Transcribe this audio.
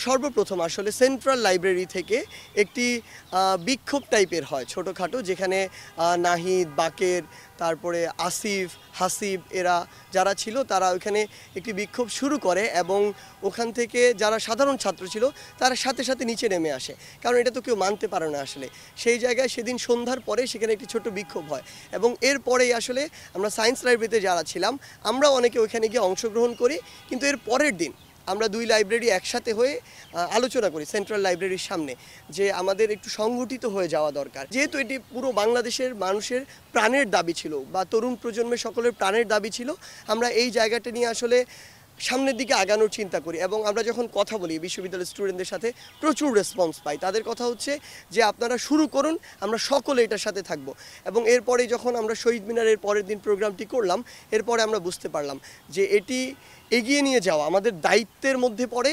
সর্বপ্রথম আসলে central library থেকে একটি বিক্ষোভ টাইপের হয় ছোটোখাটো, যেখানে নাহিদ, বাকের, তারপরে আসিফ, হাসিব এরা যারা ছিল তারা ওইখানে একটি বিক্ষোভ শুরু করে এবং ওখান থেকে যারা সাধারণ ছাত্র ছিল তারা সাথে সাথে নিচে নেমে আসে, কারণ এটা তো কেউ মানতে পারে না আসলে। সেই জায়গায় সেদিন সন্ধ্যার পরে সেখানে একটি ছোট বিক্ষোভ হয় এবং এরপরেই আসলে আমরা সায়েন্স লাইব্রেরিতে যারা ছিলাম আমরা অনেকে ওইখানে গিয়ে অংশগ্রহণ করি, কিন্তু এর পরের দিন আমরা দুই লাইব্রেরি একসাথে হয়ে আলোচনা করি সেন্ট্রাল লাইব্রেরির সামনে যে আমাদের একটু সংগঠিত হয়ে যাওয়া দরকার, যেহেতু এটি পুরো বাংলাদেশের মানুষের প্রাণের দাবি ছিল বা তরুণ প্রজন্মের সকলের প্রাণের দাবি ছিল। আমরা এই জায়গাটা নিয়ে আসলে সামনের দিকে আগানোর চিন্তা করি এবং আমরা যখন কথা বলি বিশ্ববিদ্যালয়ের স্টুডেন্টদের সাথে প্রচুর রেসপন্স পাই। তাদের কথা হচ্ছে যে আপনারা শুরু করুন, আমরা সকলে এটার সাথে থাকব। এবং এরপরে যখন আমরা শহীদ মিনারের পরের দিন প্রোগ্রামটি করলাম, এরপরে আমরা বুঝতে পারলাম যে এটি এগিয়ে নিয়ে যাওয়া আমাদের দায়িত্বের মধ্যে পড়ে